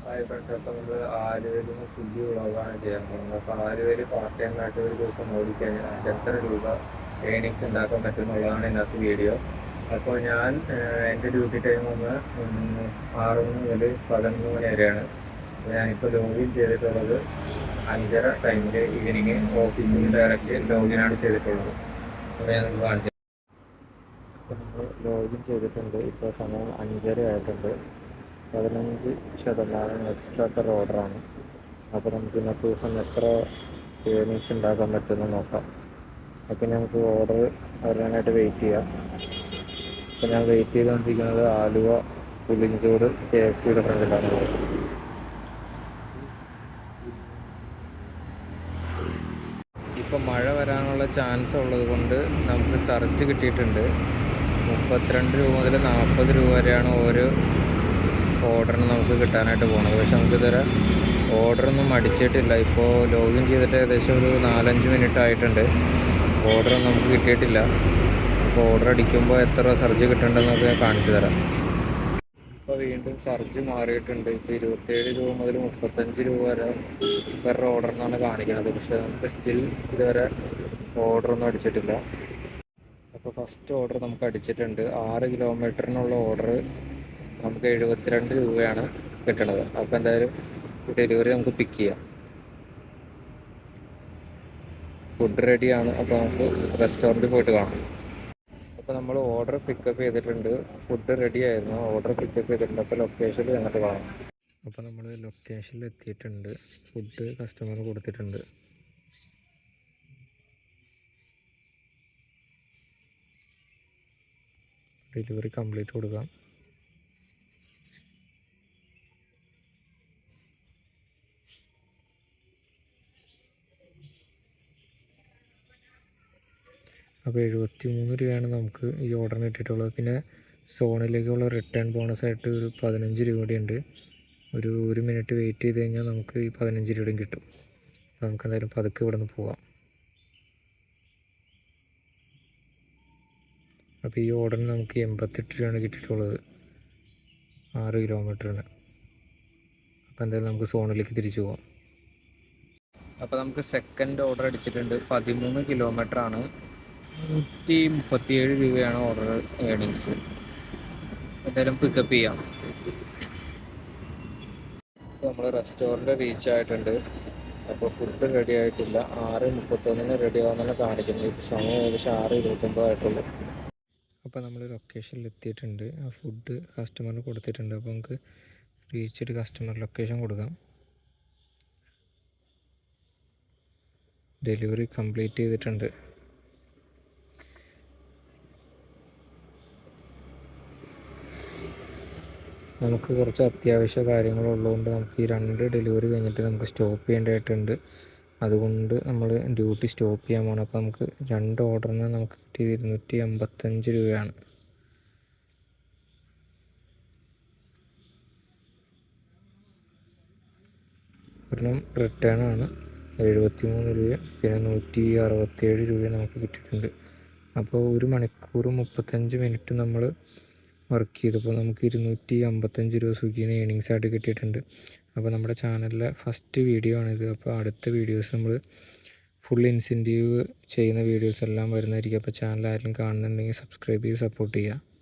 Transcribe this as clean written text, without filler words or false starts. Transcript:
Hi friends, അപ്പോൾ നമ്മൾ ആലുവയിൽ നിന്ന് സ്വിഗ്ഗി വ്ളോഗാണ് ചെയ്യാൻ പോകുന്നത്. അപ്പോൾ ആലുവയിൽ പാർട്ട് ടൈം ആയിട്ട് ഒരു ദിവസം ഓടിക്കഴിഞ്ഞാൽ നമുക്ക് എത്ര രൂപ ഏണിങ്സ് ഉണ്ടാക്കാൻ പറ്റുമെന്നുള്ളതാണ് ഇന്നത്തെ വീഡിയോ. അപ്പോൾ ഞാൻ എൻ്റെ ഡ്യൂട്ടി ടൈം വന്ന് 6 മുതൽ 11 മണി വരെയാണ്. ഞാനിപ്പോൾ ലോഗിൻ ചെയ്തിട്ടുള്ളത് 5:30 ടൈമിൽ ഈവനിങ് ഓഫീസിൽ ഡയറക്റ്റ് ലോഗിനാണ് ചെയ്തിട്ടുള്ളത്. അപ്പോൾ ഞാൻ നിങ്ങൾക്ക് കാണിച്ചു. അപ്പോൾ നമ്മൾ ലോഗിൻ ചെയ്തിട്ടുണ്ട്. ഇപ്പോൾ സമയം 5:30 ആയിട്ടുണ്ട്. 15% എക്സ്ട്രാ പെർ ഓർഡറാണ്. അപ്പോൾ നമുക്ക് ഇന്നത്തെ ദിവസം എത്ര ഏർണിങ്സ് ഉണ്ടാക്കാൻ പറ്റുമെന്ന് നോക്കാം. അപ്പോൾ നമുക്ക് ഓർഡർ വരാനായിട്ട് വെയിറ്റ് ചെയ്യാം. അപ്പോൾ ഞാൻ വെയിറ്റ് ചെയ്തുകൊണ്ടിരിക്കുന്നത് ആലുവ പുളിഞ്ചോട് KFCയുടെ ഫ്രണ്ടിലാണ്. ഇപ്പോൾ മഴ വരാനുള്ള ചാൻസ് ഉള്ളത് കൊണ്ട് നമുക്ക് സർച്ച് കിട്ടിയിട്ടുണ്ട്. 32 രൂപ മുതൽ 40 രൂപ വരെയാണ് ഓരോ ഓർഡറിന് നമുക്ക് കിട്ടാനായിട്ട് പോകുന്നത്. പക്ഷെ നമുക്കിതുവരെ ഓർഡറൊന്നും അടിച്ചിട്ടില്ല. ഇപ്പോൾ ലോഗിൻ ചെയ്തിട്ട് ഏകദേശം ഒരു 4-5 മിനിറ്റ് ആയിട്ടുണ്ട്. ഓർഡറൊന്നും നമുക്ക് കിട്ടിയിട്ടില്ല. അപ്പോൾ ഓർഡർ അടിക്കുമ്പോൾ എത്ര സർജ് കിട്ടുന്നുണ്ടെന്നൊക്കെ ഞാൻ കാണിച്ചു തരാം. ഇപ്പോൾ വീണ്ടും സർജ് മാറിയിട്ടുണ്ട്. ഇപ്പോൾ 27 രൂപ മുതൽ 35 രൂപ വരെ പെർ ഓർഡറിനാണ് കാണിക്കുന്നത്. പക്ഷേ നമുക്ക് സ്റ്റിൽ ഇതുവരെ ഓർഡറൊന്നും അടിച്ചിട്ടില്ല. അപ്പോൾ ഫസ്റ്റ് ഓർഡർ നമുക്ക് അടിച്ചിട്ടുണ്ട്. 6 കിലോമീറ്ററിനുള്ള ഓർഡർ നമുക്ക് 72 രൂപയാണ് കിട്ടണത്. അപ്പോൾ എന്തായാലും ഡെലിവറി നമുക്ക് പിക്ക് ചെയ്യാം. ഫുഡ് റെഡിയാണ്. അപ്പോൾ നമുക്ക് റെസ്റ്റോറൻറ്റിൽ പോയിട്ട് കാണാം. അപ്പോൾ നമ്മൾ ഓർഡർ പിക്കപ്പ് ചെയ്തിട്ടുണ്ട്. ഫുഡ് റെഡി ആയിരുന്നു. ഓർഡർ പിക്കപ്പ് ചെയ്തിട്ടുണ്ട്. അപ്പോൾ ലൊക്കേഷനിൽ എന്നിട്ട് കാണാം. അപ്പോൾ നമ്മൾ ലൊക്കേഷനിൽ എത്തിയിട്ടുണ്ട്. ഫുഡ് കസ്റ്റമർ കൊടുത്തിട്ടുണ്ട്. ഡെലിവറി കംപ്ലീറ്റ് കൊടുക്കാം. അപ്പോൾ 73 രൂപയാണ് നമുക്ക് ഈ ഓർഡറിന് കിട്ടിയിട്ടുള്ളത്. പിന്നെ സോണിലേക്കുള്ള റിട്ടേൺ ബോണസായിട്ട് ഒരു 15 രൂപ കൂടി ഉണ്ട്. ഒരു മിനിറ്റ് വെയിറ്റ് ചെയ്ത് കഴിഞ്ഞാൽ നമുക്ക് ഈ 15 രൂപയും കിട്ടും. അപ്പോൾ നമുക്ക് എന്തായാലും പതുക്കെ ഇവിടെ നിന്ന് പോവാം. അപ്പോൾ ഈ ഓർഡറിന് നമുക്ക് 88 രൂപയാണ് കിട്ടിയിട്ടുള്ളത് 6 കിലോമീറ്ററിന്. അപ്പോൾ എന്തായാലും നമുക്ക് സോണിലേക്ക് തിരിച്ചു പോവാം. അപ്പോൾ നമുക്ക് സെക്കൻഡ് ഓർഡർ അടിച്ചിട്ടുണ്ട്. 13 കിലോമീറ്ററാണ്. 137 രൂപയാണ് ഓർഡർ ഏർണിങ്സ്. എന്തായാലും പിക്കപ്പ് ചെയ്യാം. നമ്മൾ റെസ്റ്റോറൻറ്റ് റീച്ച് ആയിട്ടുണ്ട്. അപ്പോൾ ഫുഡ് റെഡി ആയിട്ടില്ല. 6:31 റെഡി ആവുമെന്നാണ് കാണിക്കുന്നത്. ഇപ്പോൾ സമയം ഏകദേശം 6:29 ആയിട്ടുള്ളൂ. അപ്പോൾ നമ്മൾ ലൊക്കേഷനിൽ എത്തിയിട്ടുണ്ട്. ആ ഫുഡ് കസ്റ്റമറിന് കൊടുത്തിട്ടുണ്ട്. അപ്പോൾ നമുക്ക് റീച്ച്ഡ് കസ്റ്റമർ ലൊക്കേഷൻ കൊടുക്കാം. ഡെലിവറി കംപ്ലീറ്റ് ചെയ്തിട്ടുണ്ട്. നമുക്ക് കുറച്ച് അത്യാവശ്യ കാര്യങ്ങളുള്ളതുകൊണ്ട് നമുക്ക് ഈ 2 ഡെലിവറി കഴിഞ്ഞിട്ട് നമുക്ക് സ്റ്റോപ്പ് ചെയ്യേണ്ടതായിട്ടുണ്ട്. അതുകൊണ്ട് നമ്മൾ ഡ്യൂട്ടി സ്റ്റോപ്പ് ചെയ്യാൻ പോകണം. അപ്പോൾ നമുക്ക് 2 ഓർഡറിന് നമുക്ക് കിട്ടിയത് 285 രൂപയാണ്. ഒരെണ്ണം റിട്ടേൺ ആണ് 73 രൂപ. പിന്നെ 167 രൂപ നമുക്ക് കിട്ടിയിട്ടുണ്ട്. അപ്പോൾ 1 മണിക്കൂർ 35 മിനിറ്റ് നമ്മൾ വർക്ക് ചെയ്തപ്പോൾ നമുക്ക് 255 രൂപ സ്വിഗ്ഗിന് ഏണിങ്സ് ആയിട്ട് കിട്ടിയിട്ടുണ്ട്. അപ്പോൾ നമ്മുടെ ചാനലിലെ ഫസ്റ്റ് വീഡിയോ ആണിത്. അപ്പോൾ അടുത്ത വീഡിയോസ് നമ്മൾ ഫുൾ ഇൻസെൻറ്റീവ് ചെയ്യുന്ന വീഡിയോസ് എല്ലാം വരുന്നതായിരിക്കും. അപ്പോൾ ചാനൽ ആരെങ്കിലും കാണുന്നുണ്ടെങ്കിൽ സബ്സ്ക്രൈബ് ചെയ്ത് സപ്പോർട്ട് ചെയ്യുക.